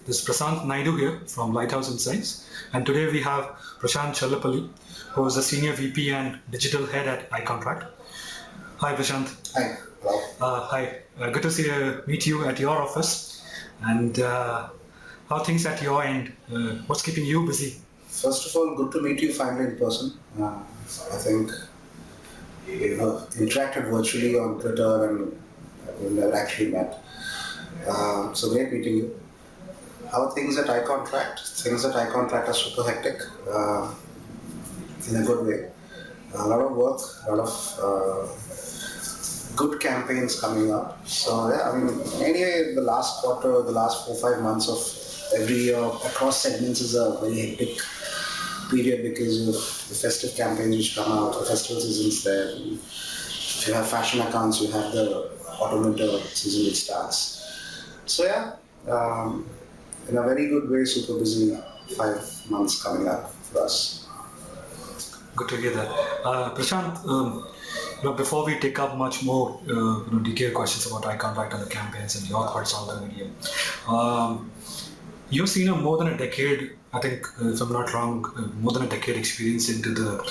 This is Prashanth here from Lighthouse Insights, and today we have Prashanth Challapalli, who is the Senior VP and Digital Head at iContract. Hi, Prashanth. Hi. Hello. Hi. Good to meet you at your office. And how things at your end? What's keeping you busy? First of all, good to meet you finally in person. I think we interacted virtually on Twitter and we've never actually met. So great meeting you. How are things at iContract? Things at iContract are super hectic in a good way. A lot of work, a lot of good campaigns coming up. So yeah, I mean, anyway, the last quarter, the last 4-5 months of every year across segments is a very hectic period because of the festive campaigns which come out, the festival seasons there. If you have fashion accounts, you have the autumn-winter season which starts. So yeah, in a very good way, super busy 5 months coming up for us. Good to hear that. Prashanth, before we take up much more detailed questions about iContract and the campaigns and your thoughts on the media, you've seen more than a decade, I think, if I'm not wrong, more than a decade experience into the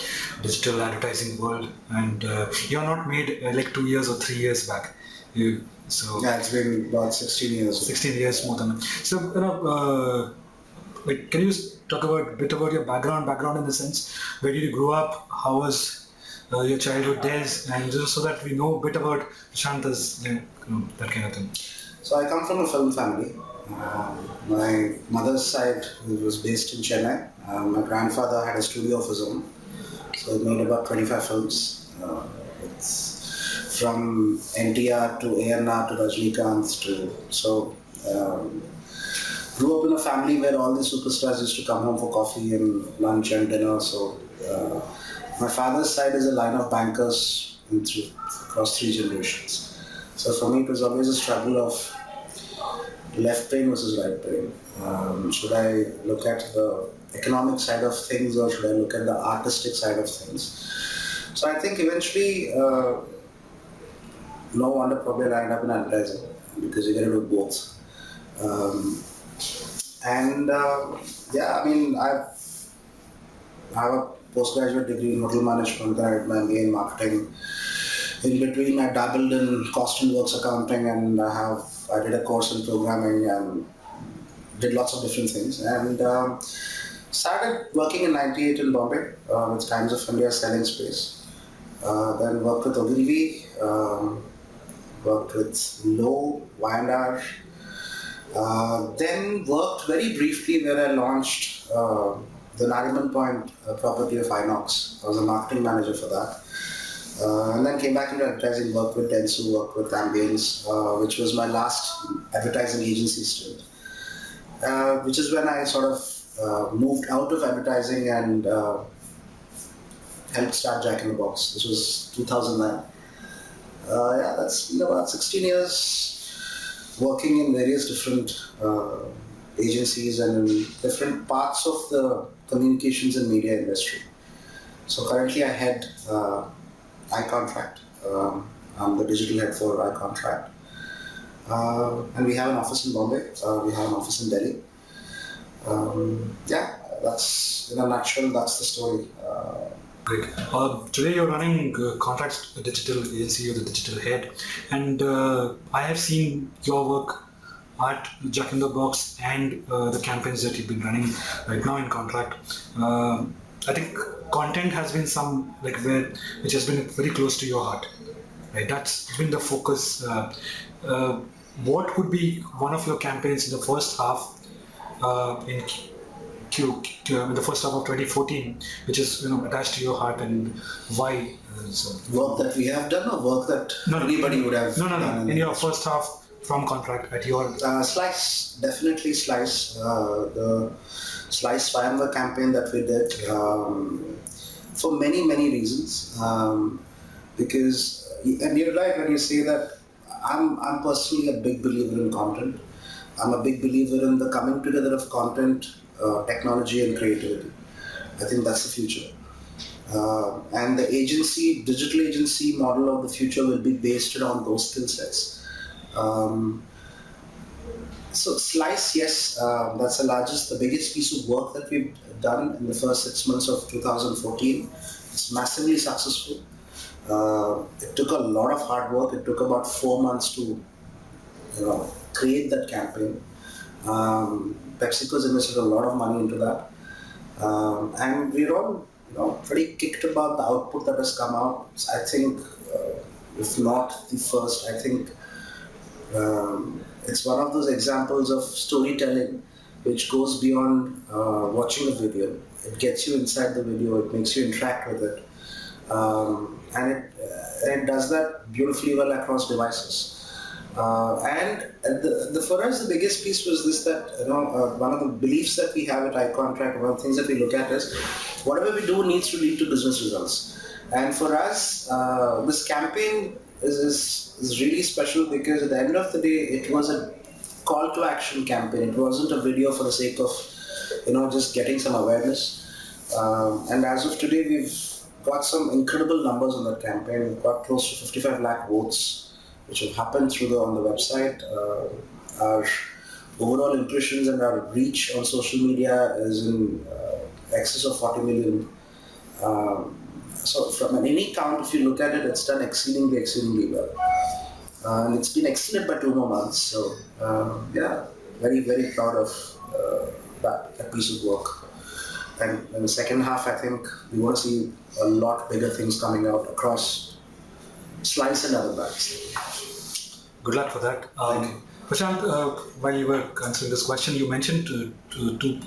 digital advertising world, and you're not made like 2 years or 3 years back. Yeah, it's been about 16 years. 16 years more than. So, can you talk a bit about your background in the sense, where did you grow up, how was your childhood days, and just so that we know a bit about Prashanth's, that kind of thing. So I come from a film family. My mother's side was based in Chennai. My grandfather had a studio of his own, so he made about 25 films. It's from NTR to ANR to Rajnikant grew up in a family where all the superstars used to come home for coffee and lunch and dinner. So my father's side is a line of bankers across 3 generations. So for me, it was always a struggle of left brain versus right brain. Should I look at the economic side of things or should I look at the artistic side of things? So I think eventually, no wonder probably I ended up in advertising because you get to do both. Yeah, I mean, I have a postgraduate degree in hotel management, then I did my MBA in marketing. In between, I dabbled in cost and works accounting, and I did a course in programming and did lots of different things. And started working in '98 in Bombay with Times of India selling space. Then worked with Ogilvy, worked with Lowe, Y&R. Then worked very briefly where I launched the Nariman Point property of Inox. I was a marketing manager for that. And then came back into advertising, worked with Dentsu, worked with Ambience, which was my last advertising agency stint. Which is when I sort of moved out of advertising and helped start Jack in the Box. This was 2009. Yeah, that's been about 16 years working in various different agencies and in different parts of the communications and media industry. So currently I head iContract. I'm the digital head for iContract. And we have an office in Bombay. We have an office in Delhi. Yeah, that's in a nutshell, that's the story. Great. Today you're running Contracts Digital Agency, you're the digital head, and I have seen your work at Jack in the Box and the campaigns that you've been running right now in Contract. I think content has been which has been very close to your heart, right? That's been the focus. What would be one of your campaigns in the first half in the first half of 2014, which is attached to your heart, and why? Work that we have done, or work that anybody would have done? In your first half from Contract at your Slice, definitely Slice. The Slice Swayaamvar campaign that we did for many reasons. Because, and you're right when you say that. I'm personally a big believer in content. I'm a big believer in the coming together of content, technology and creativity. I think that's the future. And the digital agency model of the future will be based on those skill sets. So Slice, yes, that's the biggest piece of work that we've done in the first 6 months of 2014. It's massively successful. It took a lot of hard work. It took about 4 months to, create that campaign. PepsiCo's invested a lot of money into that, and we're all, pretty kicked about the output that has come out. I think, if not the first, I think. It's one of those examples of storytelling which goes beyond watching a video. It gets you inside the video, it makes you interact with it. And it does that beautifully well across devices. For us, the biggest piece was this, that one of the beliefs that we have at iContract, one of the things that we look at is whatever we do needs to lead to business results. And for us, this campaign is really special because at the end of the day, it was a call to action campaign. It wasn't a video for the sake of, just getting some awareness. And as of today, we've got some incredible numbers on that campaign. We've got close to 55 lakh votes, which have happened on the website. Our overall impressions and our reach on social media is in excess of 40 million. So from any count, if you look at it, it's done exceedingly well. And it's been extended by 2 more months. So very, very proud of that piece of work. And in the second half, I think we want to see a lot bigger things coming out across Slice and other brands. Good luck for that. Thank you. Prashanth, while you were answering this question, you mentioned two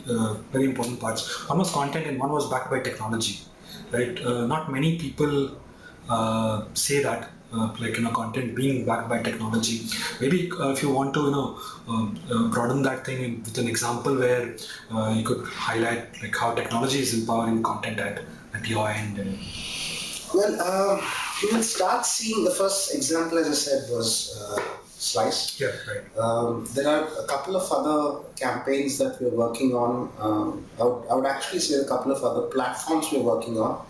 very important parts. One was content and one was backed by technology. Right? Not many people say that, content being backed by technology. Maybe if you want to, broaden that thing with an example where you could highlight how technology is empowering content at your end. Well, you will start seeing the first example, as I said, was Slice. Yeah, right. There are a couple of other campaigns that we're working on. I would actually say a couple of other platforms we're working on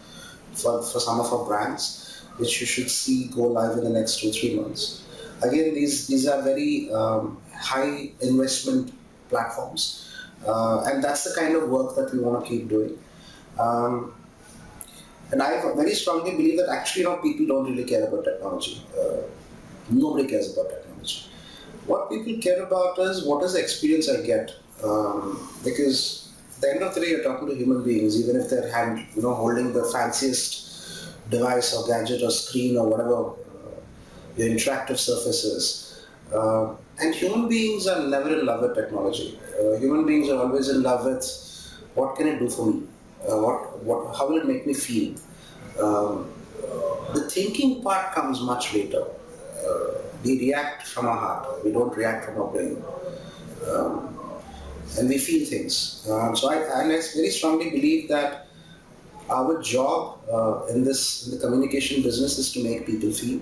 for some of our brands, which you should see go live in the next 2-3 months. Again, these are very high investment platforms, and that's the kind of work that we want to keep doing. And I very strongly believe that actually people don't really care about technology. Nobody cares about technology. What people care about is what is the experience I get. Because at the end of the day, you're talking to human beings, even if they're holding the fanciest device or gadget or screen or whatever your interactive surface is. And human beings are never in love with technology. Human beings are always in love with what can it do for me. How will it make me feel? The thinking part comes much later. We react from our heart. We don't react from our brain, and we feel things. So I very strongly believe that our job in the communication business is to make people feel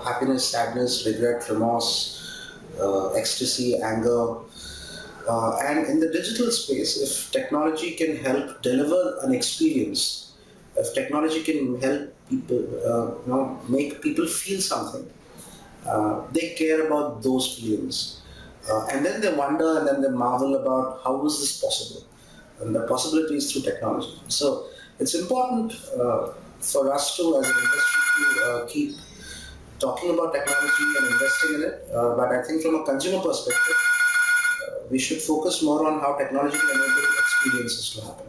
happiness, sadness, regret, remorse, ecstasy, anger. And in the digital space, if technology can help deliver an experience, if technology can help people, make people feel something, they care about those feelings. And then they wonder and then they marvel about how is this possible? And the possibilities through technology. So it's important for us to, as an industry, to keep talking about technology and investing in it. But I think from a consumer perspective, we should focus more on how technology can enable experiences to happen.